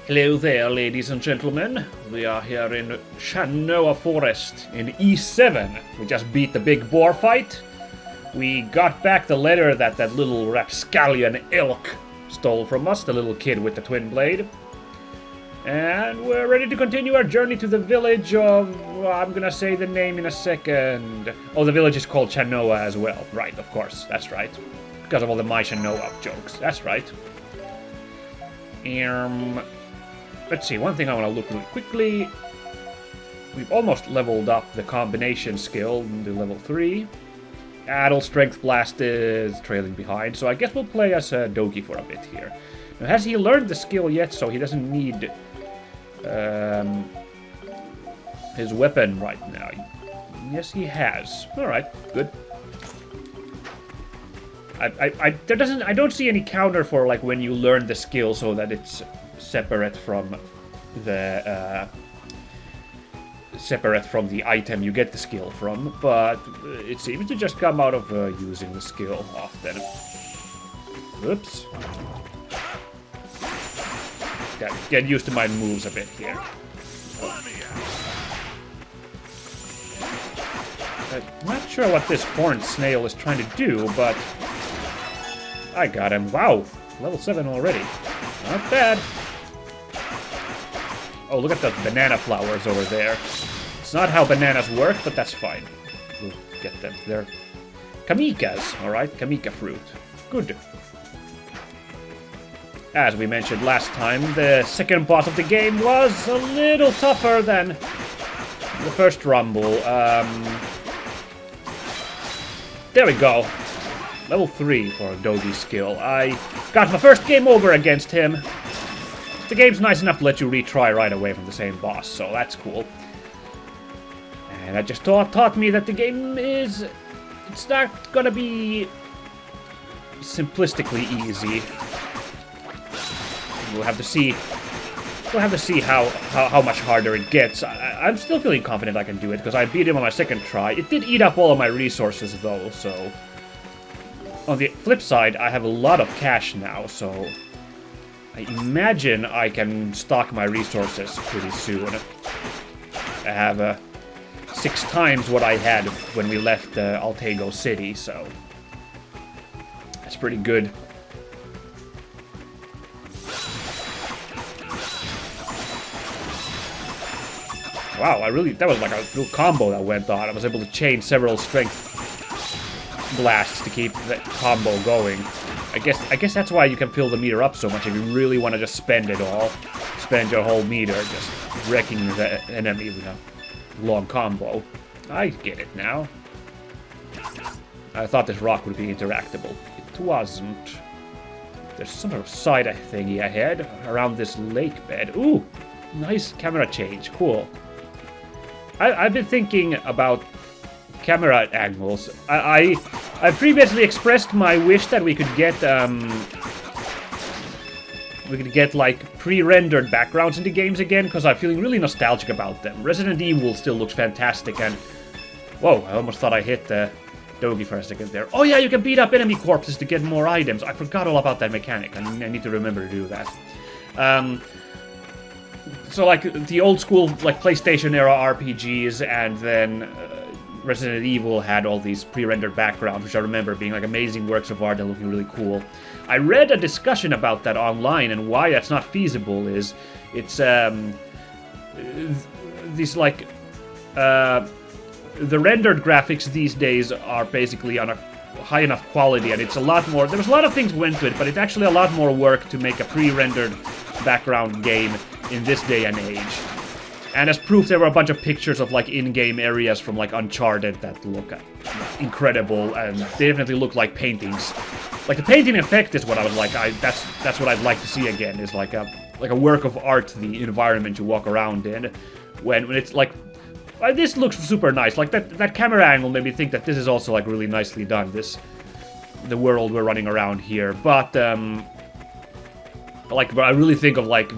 Hello there, ladies and gentlemen. We are here in Shannoa Forest in E7. We just beat the big boar fight. We got back the letter that little rapscallion elk stole from us, the little kid with the twin blade. And we're ready to continue our journey to the village of... I'm gonna say the name in a second. Oh, the village is called Shannoa as well. Right, of course, that's right. Because of all the My Shannoa jokes, that's right. Let's see, one thing I want to look really quickly. We've almost leveled up the combination skill to level 3. Adol Strength Blast is trailing behind, so I guess we'll play as Dogi for a bit here. Now, has he learned the skill yet, so he doesn't need his weapon right now? Yes, he has. Alright, good. I don't see any counter for like when you learn the skill so that it's separate from the item you get the skill from, but it seems to just come out of using the skill often. Oops. Get used to my moves a bit here. I'm not sure what this horned snail is trying to do, but I got him. Wow, level 7 already. Not bad. Oh, look at the banana flowers over there. It's not how bananas work, but that's fine. We'll get them. They're kamikas, alright? Kamika fruit. Good. As we mentioned last time, the second boss of the game was a little tougher than the first rumble. There we go. Level 3 for Dogi's skill. I got my first game over against him. The game's nice enough to let you retry right away from the same boss, so that's cool. And that just taught me that the game is... It's not gonna be simplistically easy. We'll have to see. We'll have to see how much harder it gets. I'm still feeling confident I can do it because I beat him on my second try. It did eat up all of my resources though, so... On the flip side, I have a lot of cash now, so... I imagine I can stock my resources pretty soon. I have 6 times what I had when we left Altego City, so... That's pretty good. Wow, that was like a little combo that went on. I was able to chain several strength blasts to keep that combo going. I guess that's why you can fill the meter up so much if you really want to just spend it all. Spend your whole meter just wrecking the enemy with a long combo. I get it now. I thought this rock would be interactable. It wasn't. There's some sort of side thingy ahead around this lake bed. Ooh, nice camera change. Cool. I've been thinking about camera angles. I previously expressed my wish that we could get like pre-rendered backgrounds into games again because I'm feeling really nostalgic about them. Resident Evil still looks fantastic, and whoa, I almost thought I hit Dogi for a second there. Oh yeah, you can beat up enemy corpses to get more items. I forgot all about that mechanic. I need to remember to do that. So like the old school like PlayStation era RPGs, and then Resident Evil had all these pre-rendered backgrounds, which I remember being like amazing works of art and looking really cool. I read a discussion about that online, and why that's not feasible is it's these like the rendered graphics these days are basically on a high enough quality, and it's a lot more. There was a lot of things went to it, but it's actually a lot more work to make a pre-rendered background game in this day and age. And as proof, there were a bunch of pictures of like in-game areas from like Uncharted that look incredible, and they definitely look like paintings. Like the painting effect is what I was like. That's what I'd like to see again. Is like a work of art, the environment you walk around in, when it's like. This looks super nice. Like that camera angle made me think that this is also like really nicely done. The world we're running around here, but I really think of like.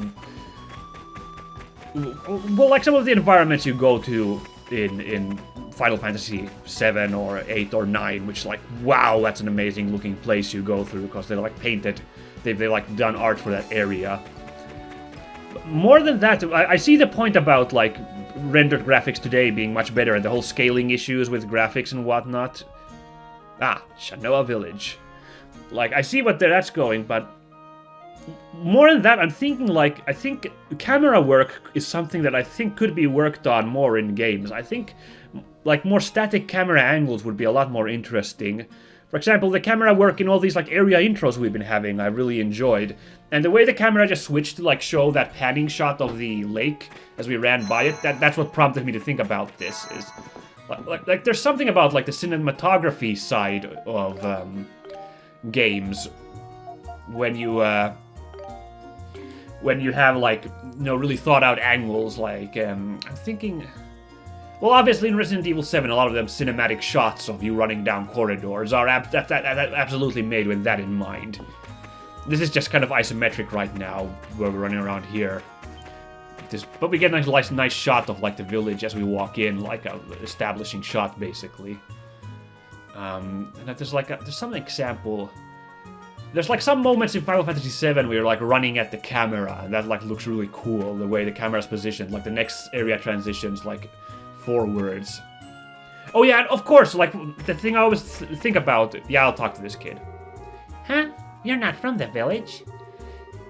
Well, like some of the environments you go to in Final Fantasy 7 or 8 or 9, which like, wow, that's an amazing looking place you go through because they're like painted, they've like done art for that area. More than that, I see the point about, like, rendered graphics today being much better and the whole scaling issues with graphics and whatnot. Ah, Shannoa Village. Like, I see what that's going, but more than that, I'm thinking, like, I think camera work is something that I think could be worked on more in games. I think, like, more static camera angles would be a lot more interesting. For example, the camera work in all these, like, area intros we've been having, I really enjoyed. And the way the camera just switched to, like, show that panning shot of the lake as we ran by it, that's what prompted me to think about this. Is like there's something about, like, the cinematography side of games when you have, like, you know, really thought out angles. Like, I'm thinking. Well, obviously in Resident Evil 7, a lot of them cinematic shots of you running down corridors are absolutely made with that in mind. This is just kind of isometric right now, where we're running around here. But we get a nice shot of, like, the village as we walk in, like a establishing shot, basically. And there's some example. There's, like, some moments in Final Fantasy VII where you're, like, running at the camera, and that, like, looks really cool, the way the camera's positioned. Like, the next area transitions, like, forwards. Oh yeah, and of course, like, the thing I always think about. Yeah, I'll talk to this kid. Huh? You're not from the village?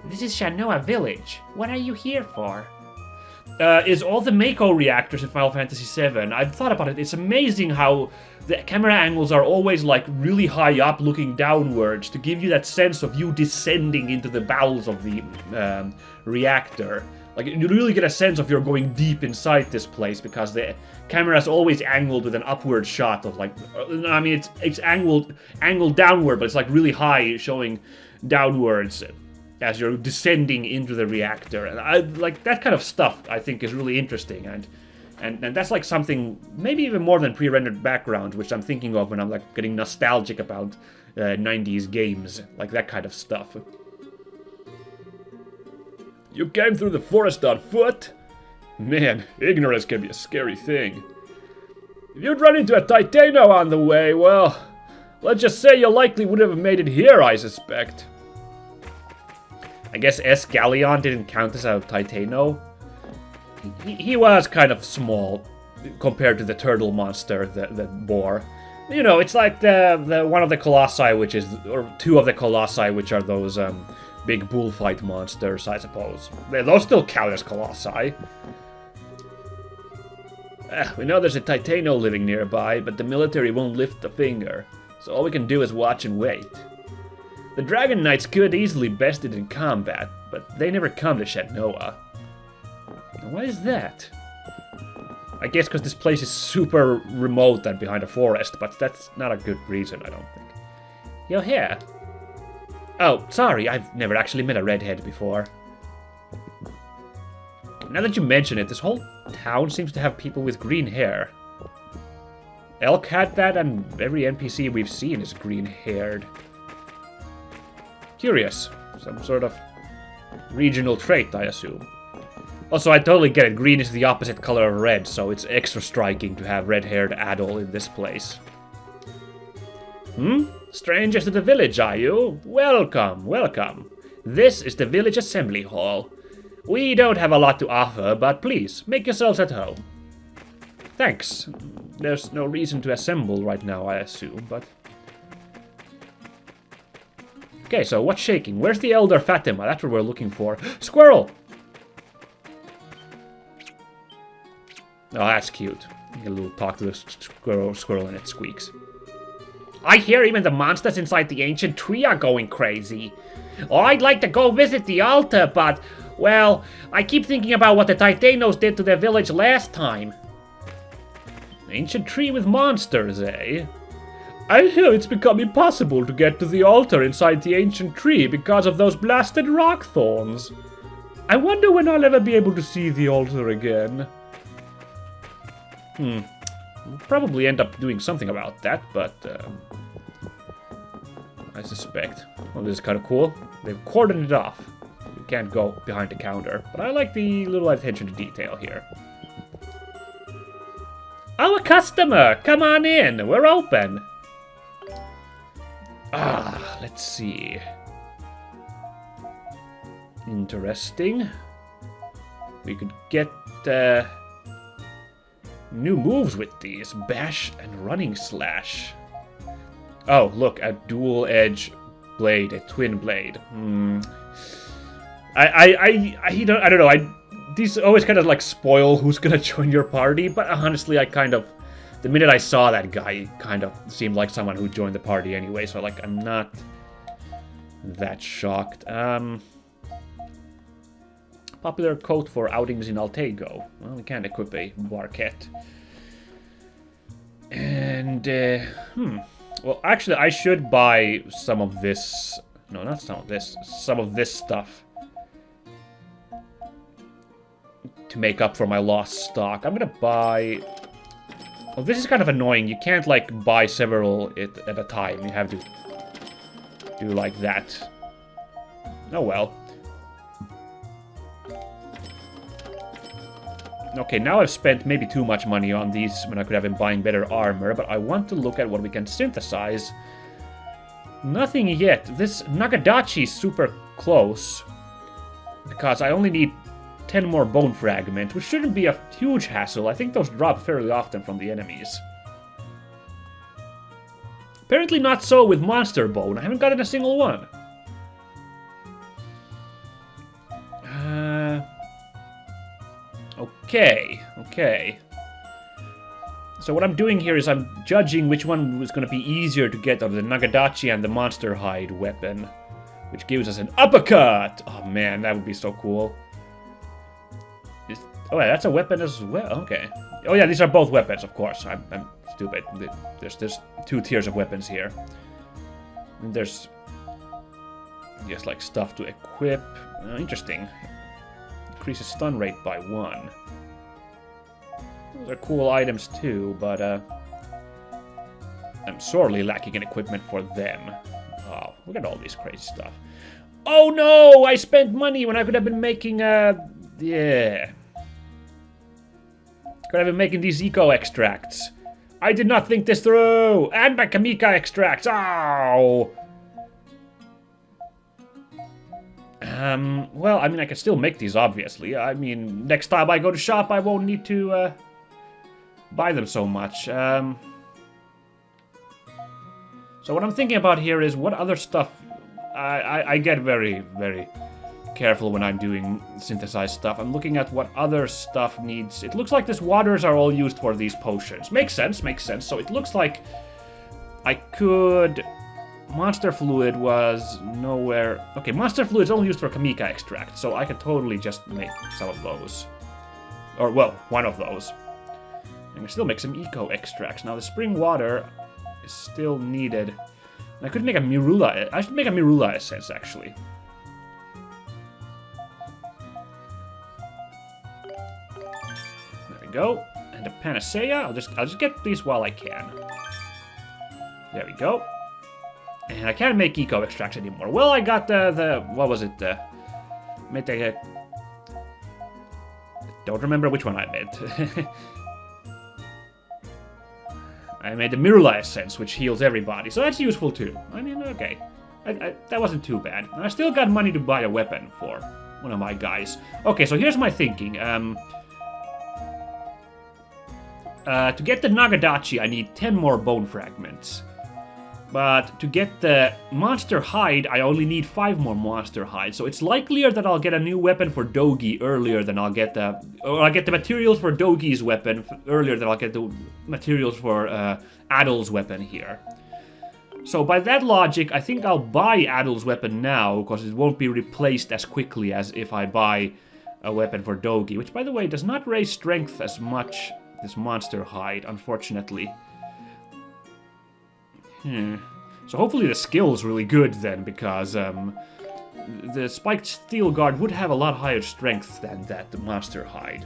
This is Shannoa Village. What are you here for? Is all the Mako reactors in Final Fantasy VII. I've thought about it. It's amazing how the camera angles are always, like, really high up looking downwards to give you that sense of you descending into the bowels of the reactor. Like, you really get a sense of you're going deep inside this place because the camera is always angled with an upward shot of, like, I mean, it's angled downward, but it's, like, really high, showing downwards as you're descending into the reactor. And I like that kind of stuff. I think is really interesting, and that's, like, something maybe even more than pre-rendered backgrounds, which I'm thinking of when I'm, like, getting nostalgic about 90s games, like that kind of stuff. You came through the forest on foot? Man, ignorance can be a scary thing. If you'd run into a Titano on the way, well, let's just say you likely would have made it here, I suspect. I guess S. Galleon didn't count as a Titano. He was kind of small compared to the turtle monster, the boar. You know, it's like the one of the Colossi, which is, or two of the Colossi, which are those big bullfight monsters, I suppose. Those still count as Colossi. We know there's a Titano living nearby, but the military won't lift a finger, so all we can do is watch and wait. The Dragon Knights could easily best it in combat, but they never come to Shannoa. Why is that? I guess because this place is super remote and behind a forest, but that's not a good reason, I don't think. You're here. Oh, sorry, I've never actually met a redhead before. Now that you mention it, this whole town seems to have people with green hair. Elk had that, and every NPC we've seen is green-haired. Curious. Some sort of regional trait, I assume. Also, I totally get it. Green is the opposite color of red, so it's extra striking to have red-haired Adol in this place. Strangers to the village, are you? Welcome, welcome. This is the village assembly hall. We don't have a lot to offer, but please, make yourselves at home. Thanks. There's no reason to assemble right now, I assume, but... Okay, so what's shaking? Where's the elder Fatima? That's what we're looking for. Squirrel! Oh, that's cute. A little talk to the squirrel and it squeaks. I hear even the monsters inside the ancient tree are going crazy. Oh, I'd like to go visit the altar, but, well, I keep thinking about what the Titanos did to their village last time. Ancient tree with monsters, eh? I hear it's become impossible to get to the altar inside the ancient tree because of those blasted rock thorns. I wonder when I'll ever be able to see the altar again. We'll probably end up doing something about that, but I suspect. Well, this is kind of cool. They've cordoned it off. You can't go behind the counter, but I like the little attention to detail here. Oh, a customer! Come on in, we're open. Let's see. Interesting. We could get new moves with these. Bash and running slash. Oh, look, a dual edge blade, a twin blade. I don't know. These always kind of like spoil who's gonna join your party, but honestly, the minute I saw that guy, he kind of seemed like someone who joined the party anyway, so like I'm not that shocked. Popular coat for outings in Altego. Well, we can't equip a Barquette. And, well, actually, I should buy some of this. No, not some of this. Some of this stuff. To make up for my lost stock. I'm gonna buy... Well, this is kind of annoying. You can't, like, buy several at a time. You have to do like that. Oh, well. Okay, now I've spent maybe too much money on these when I could have been buying better armor, but I want to look at what we can synthesize. Nothing yet. This Nagadachi is super close, because I only need 10 more bone fragments, which shouldn't be a huge hassle. I think those drop fairly often from the enemies. Apparently not so with Monster Bone. I haven't gotten a single one. Okay. So what I'm doing here is I'm judging which one was going to be easier to get of the Nagadachi and the Monster Hide weapon, which gives us an uppercut! Oh man, that would be so cool. Oh yeah, that's a weapon as well. Okay. Oh yeah, these are both weapons, of course. I'm stupid. There's 2 tiers of weapons here. And there's just like stuff to equip. Interesting. Increases stun rate by 1. Those are cool items too, but I'm sorely lacking in equipment for them. Oh, look at all these crazy stuff. Oh no! I spent money when I could have been making yeah. Could have been making these eco extracts. I did not think this through! And my Kamika extracts! Ow! Well, I mean, I can still make these, obviously. I mean, next time I go to shop, I won't need to, buy them so much. So what I'm thinking about here is what other stuff... I get very, very careful when I'm doing synthesized stuff. I'm looking at what other stuff needs... It looks like these waters are all used for these potions. Makes sense, makes sense. So it looks like I could... Monster Fluid was nowhere... Okay, Monster Fluid is only used for Kamika extract, so I could totally just make some of those. Or, well, one of those. I can still make some eco extracts. Now, the spring water is still needed. And I could make a Mirula... I should make a Mirula essence, actually. There we go. And a Panacea. I'll just get these while I can. There we go. And I can't make eco extracts anymore. Well, I got the what was it? Don't remember which one I made. I made the Mirula Essence, which heals everybody, so that's useful too. I mean, okay. That wasn't too bad. And I still got money to buy a weapon for one of my guys. Okay, so here's my thinking. To get the Nagadachi, I need 10 more bone fragments. But to get the Monster Hide, I only need 5 more Monster Hides. So it's likelier that I'll get a new weapon for Dogi earlier than I'll get the... Or I'll get the materials for Dogi's weapon earlier than I'll get the materials for Adol's weapon here. So by that logic, I think I'll buy Adol's weapon now, because it won't be replaced as quickly as if I buy a weapon for Dogi. Which, by the way, does not raise strength as much, this Monster Hide, unfortunately. So hopefully the skill's really good then, because the Spiked Steel Guard would have a lot higher strength than that Monster Hide.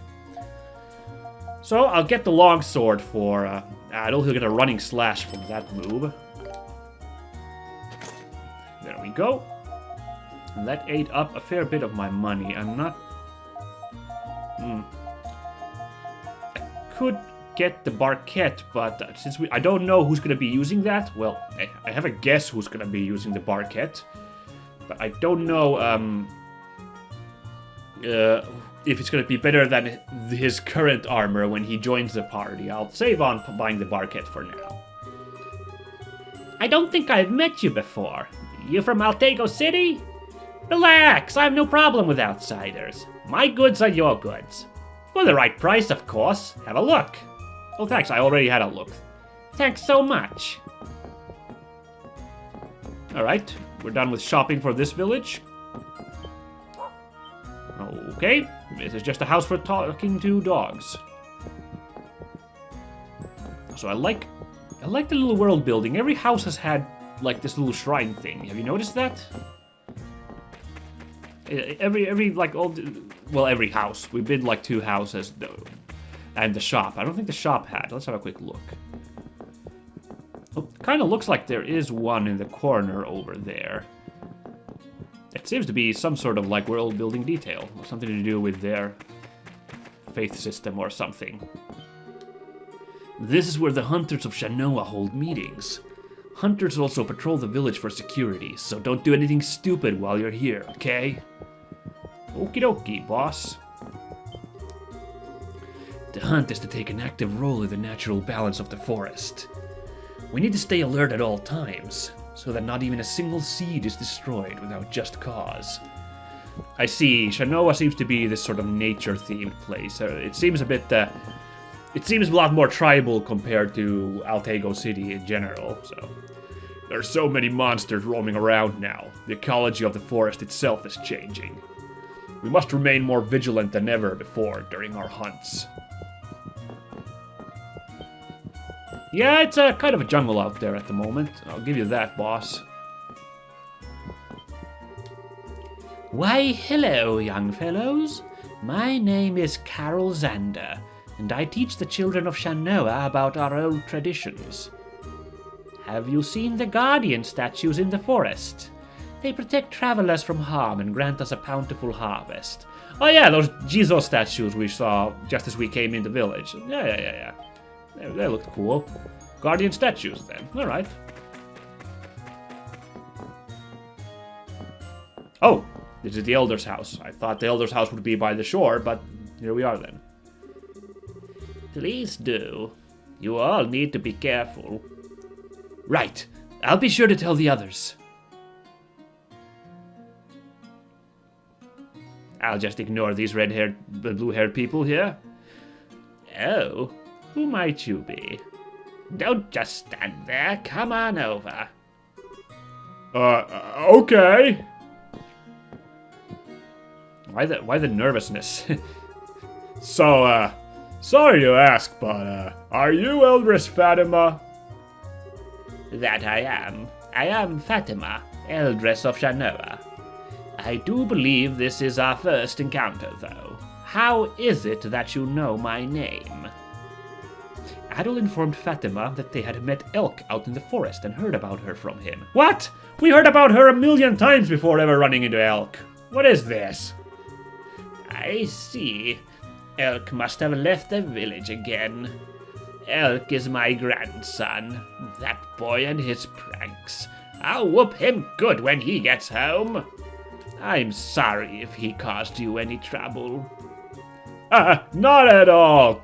So I'll get the Longsword for Adol. He'll get a running slash from that move. There we go. And that ate up a fair bit of my money. I'm not... I could get the Barquette, but since I don't know who's going to be using that, well, I have a guess who's going to be using the Barquette, but I don't know if it's going to be better than his current armor when he joins the party. I'll save on buying the barquette for now. I don't think I've met you before. You from Altego City? Relax, I have no problem with outsiders. My goods are your goods. For the right price, of course. Have a look. Oh, thanks, I already had a look. Thanks so much. Alright, we're done with shopping for this village. Okay, this is just a house for talking to dogs. So I like the little world building. Every house has had like this little shrine thing. Have you noticed that? Every like every house. We bid like 2 houses though. And the shop. I don't think the shop had. Let's have a quick look. Oh, kind of looks like there is one in the corner over there. It seems to be some sort of like world building detail. Or something to do with their faith system or something. This is where the hunters of Shannoa hold meetings. Hunters also patrol the village for security, so don't do anything stupid while you're here, okay? Okie dokie, boss. The hunt is to take an active role in the natural balance of the forest. We need to stay alert at all times, so that not even a single seed is destroyed without just cause. I see. Shannoa seems to be this sort of nature-themed place. It seems a bit, it seems a lot more tribal compared to Altego City in general, so... There are so many monsters roaming around now. The ecology of the forest itself is changing. We must remain more vigilant than ever before during our hunts. Yeah, it's a kind of a jungle out there at the moment. I'll give you that, boss. Why, hello, young fellows. My name is Carol Zander, and I teach the children of Shannoa about our old traditions. Have you seen the guardian statues in the forest? They protect travelers from harm and grant us a bountiful harvest. Oh yeah, those Jizo statues we saw just as we came in the village. Yeah. They looked cool. Guardian statues, then. Alright. Oh, this is the Elder's house. I thought the Elder's house would be by the shore, but here we are then. Please do. You all need to be careful. Right. I'll be sure to tell the others. I'll just ignore these blue-haired people here. Oh, who might you be? Don't just stand there. Come on over. Okay. Why the nervousness? So, sorry to ask, but, are you Eldress Fatima? That I am. I am Fatima, eldress of Shannoa. I do believe this is our first encounter, though. How is it that you know my name? Adol informed Fatima that they had met Elk out in the forest and heard about her from him. What? We heard about her 1,000,000 times before ever running into Elk. What is this? I see. Elk must have left the village again. Elk is my grandson. That boy and his pranks. I'll whoop him good when he gets home. I'm sorry if he caused you any trouble. Not at all.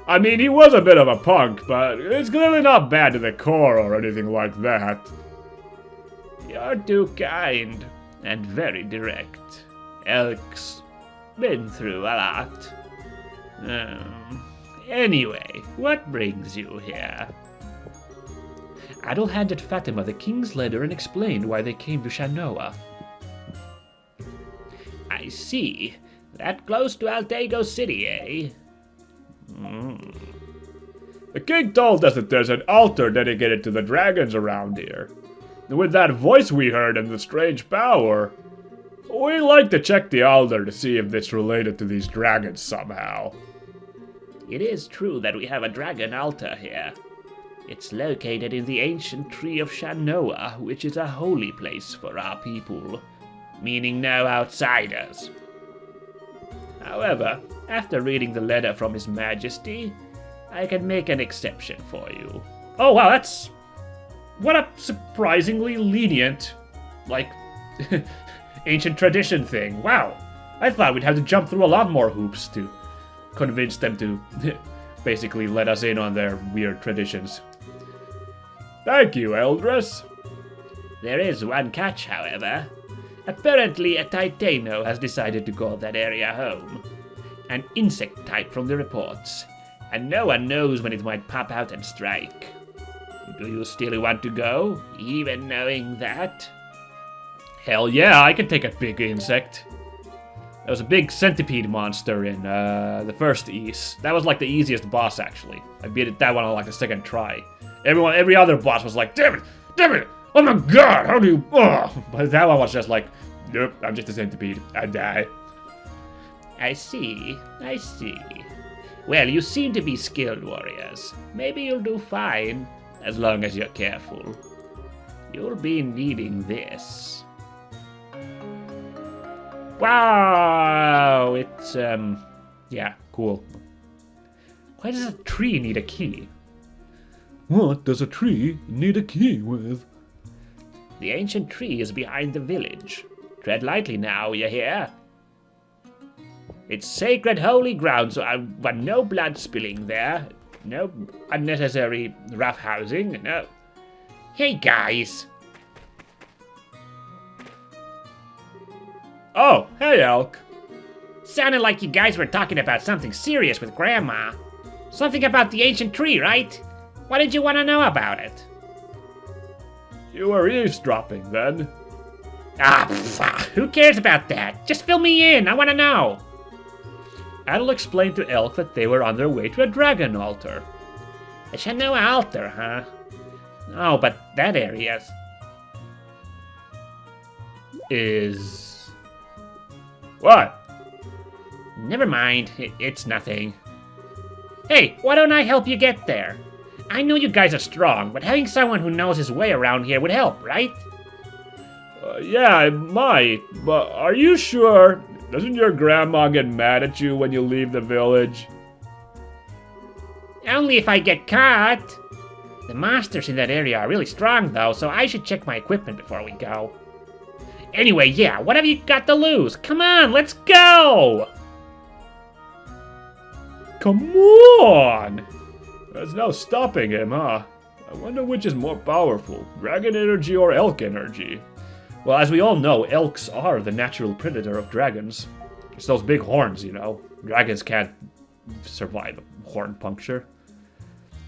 I mean, he was a bit of a punk, but it's clearly not bad to the core or anything like that. You're too kind and very direct. Elk's been through a lot. Anyway, what brings you here? Adol handed Fatima the king's letter and explained why they came to Shannoa. I see. That close to Altego City, eh? The king told us that there's an altar dedicated to the dragons around here. And with that voice we heard and the strange power, we like to check the altar to see if it's related to these dragons somehow. It is true that we have a dragon altar here. It's located in the ancient tree of Shannoa, which is a holy place for our people, meaning no outsiders. However, after reading the letter from His Majesty, I can make an exception for you. Oh wow, that's... what a surprisingly lenient, like, ancient tradition thing. Wow. I thought we'd have to jump through a lot more hoops to convince them to basically let us in on their weird traditions. Thank you, eldress. There is one catch, however. Apparently, a Titano has decided to call that area home. An insect type from the reports, and no one knows when it might pop out and strike. Do you still want to go, even knowing that? Hell yeah, I can take a big insect. There was a big centipede monster in the first East. That was like the easiest boss, actually. I beat that one on like the second try. Every other boss was like, damn it, oh my god, how do you, But that one was just like, nope, I'm just a centipede, I die. I see. Well, you seem to be skilled warriors. Maybe you'll do fine, as long as you're careful. You'll be needing this. Wow, it's, yeah, cool. Why does a tree need a key? What does a tree need a key with? The ancient tree is behind the village. Tread lightly now, you hear? It's sacred holy ground, so I want no blood spilling there. No unnecessary roughhousing, no. Hey, guys. Oh, hey, Elk. Sounded like you guys were talking about something serious with Grandma. Something about the ancient tree, right? What did you want to know about it? You were eavesdropping, then? Who cares about that? Just fill me in, I want to know. Adol explained to Elk that they were on their way to a dragon altar. A Shannoa altar, huh? Oh, but that area is... What? Never mind, it's nothing. Hey, why don't I help you get there? I know you guys are strong, but having someone who knows his way around here would help, right? Yeah, I might, but are you sure? Doesn't your grandma get mad at you when you leave the village? Only if I get caught. The monsters in that area are really strong, though, so I should check my equipment before we go. Anyway, yeah, what have you got to lose? Come on, let's go! Come on! There's no stopping him, huh? I wonder which is more powerful, dragon energy or elk energy. Well, as we all know, elks are the natural predator of dragons. It's those big horns, you know. Dragons can't survive a horn puncture.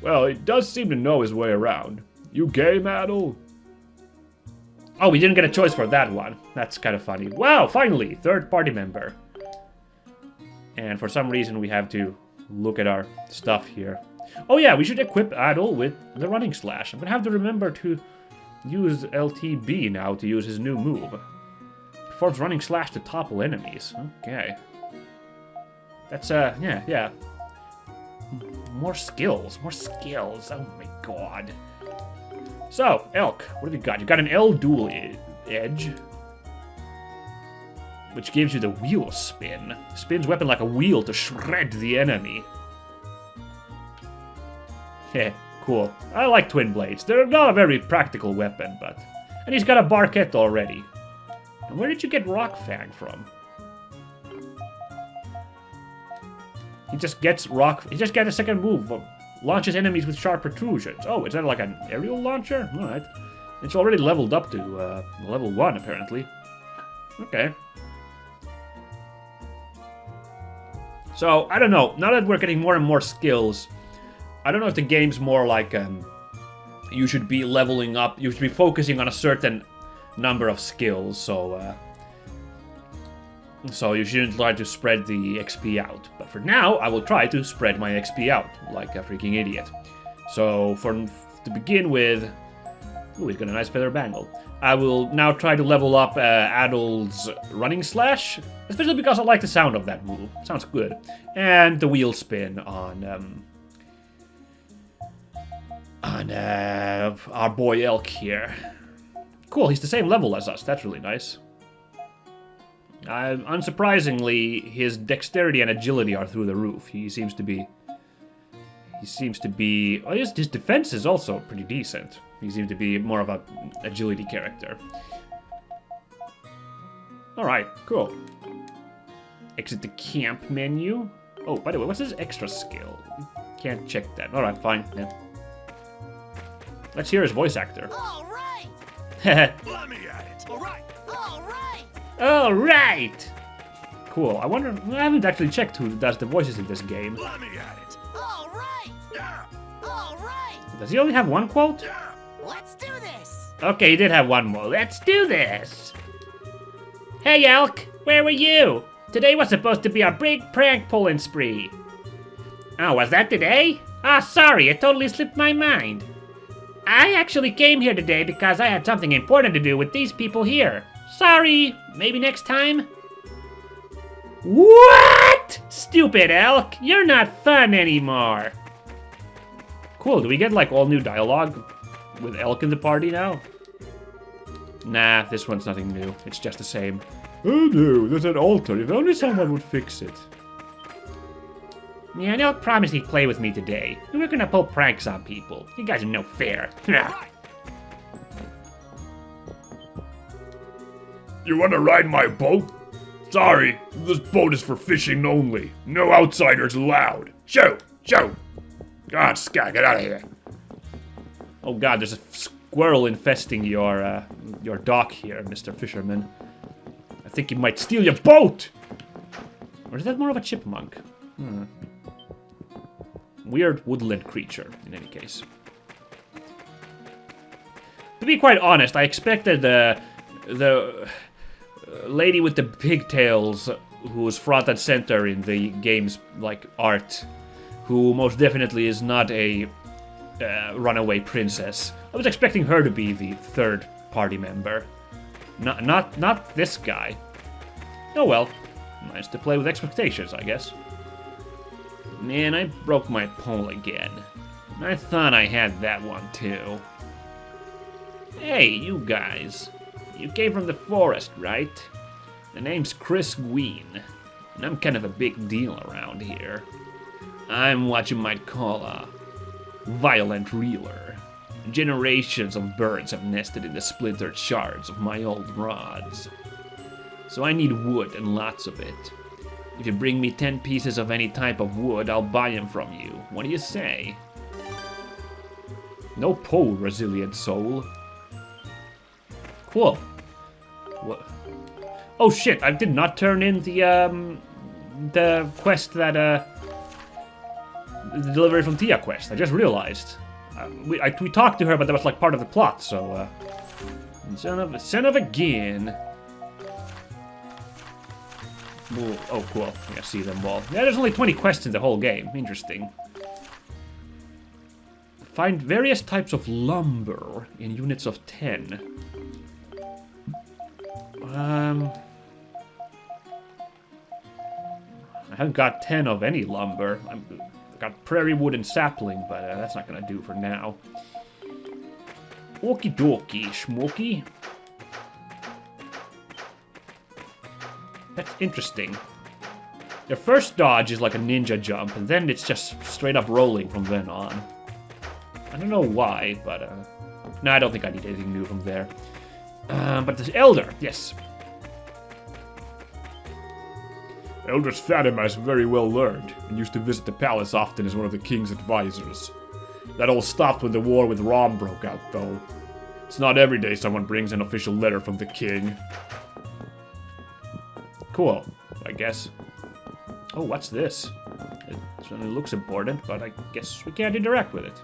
Well, he does seem to know his way around. You game, Adol? Oh, we didn't get a choice for that one. That's kind of funny. Wow, finally, third party member. And for some reason, we have to look at our stuff here. Oh yeah, we should equip Adol with the running slash. I'm gonna have to remember to use LTB now to use his new move. Performs running slash to topple enemies. Okay. That's, yeah. More skills. Oh my god. So, Elk, what have you got? You got an L dual edge, which gives you the wheel spin. Spins weapon like a wheel to shred the enemy. Heh, cool. I like twin blades. They're not a very practical weapon, but... And he's got a barquette already. And where did you get Rock Fang from? He just gets a second move. Launches enemies with sharp protrusions. Oh, is that like an aerial launcher? Alright. It's already leveled up to level 1, apparently. Okay. So, I don't know. Now that we're getting more and more skills, I don't know if the game's more like you should be leveling up, you should be focusing on a certain number of skills, so you shouldn't try to spread the XP out. But for now, I will try to spread my XP out, like a freaking idiot. So, to begin with... Ooh, he's got a nice feather bangle. I will now try to level up Adol's running slash, especially because I like the sound of that move. It sounds good. And the wheel spin on our boy Elk here. Cool, he's the same level as us. That's really nice. Unsurprisingly, his dexterity and agility are through the roof. He seems to be... Oh, his defense is also pretty decent. He seems to be more of an agility character. Alright, cool. Exit the camp menu. Oh, by the way, what's this extra skill? Can't check that. Alright, fine. Yeah. Let's hear his voice actor. All right. Let me at it. All right. All right. Alright! Cool. I wonder... I haven't actually checked who does the voices in this game. Let me at it. All right. Yeah. All right. Does he only have one quote? Yeah. Let's do this. Okay, he did have one more. Let's do this! Hey, Elk! Where were you? Today was supposed to be our big prank pulling spree. Oh, was that today? Ah, sorry, it totally slipped my mind. I actually came here today because I had something important to do with these people here. Sorry, maybe next time? What? Stupid Elk, you're not fun anymore. Cool, do we get like all new dialogue with Elk in the party now? Nah, this one's nothing new. It's just the same. Oh no, there's an altar. If only someone would fix it. Yeah, Elk promised he'd play with me today. We were gonna pull pranks on people. You guys are no fair. You wanna ride my boat? Sorry, this boat is for fishing only. No outsiders allowed. Shoo! Shoo! God, Sky, get out of here. Oh god, there's a squirrel infesting your dock here, Mr. Fisherman. I think he might steal your boat! Or is that more of a chipmunk? Weird woodland creature, in any case. To be quite honest, I expected the lady with the pigtails who was front and center in the game's, like, art, who most definitely is not a runaway princess. I was expecting her to be the third party member. Not this guy. Oh well. Nice to play with expectations, I guess. Man, I broke my pole again. I thought I had that one too. Hey, you guys. You came from the forest, right? The name's Chris Gween, and I'm kind of a big deal around here. I'm what you might call a violent reeler. Generations of birds have nested in the splintered shards of my old rods. So I need wood and lots of it. If you bring me 10 pieces of any type of wood, I'll buy them from you. What do you say? No pole, resilient soul. Cool. What? Oh shit! I did not turn in the quest that the delivery from Tia quest. I just realized. We talked to her, but that was like part of the plot. So son of a gun. Ooh, oh, cool. I see them all. Yeah, there's only 20 quests in the whole game. Interesting. Find various types of lumber in units of 10. I haven't got 10 of any lumber. I've got prairie wood and sapling, but that's not gonna do for now. Okie dokie, schmokey. That's interesting. Your first dodge is like a ninja jump, and then it's just straight up rolling from then on. I don't know why, but no, I don't think I need anything new from there. But this Elder, yes. Eldress Fatima is very well learned, and used to visit the palace often as one of the king's advisors. That all stopped when the war with Rom broke out, though. It's not every day someone brings an official letter from the king. Cool, I guess. Oh, what's this? It certainly looks important, but I guess we can't interact with it.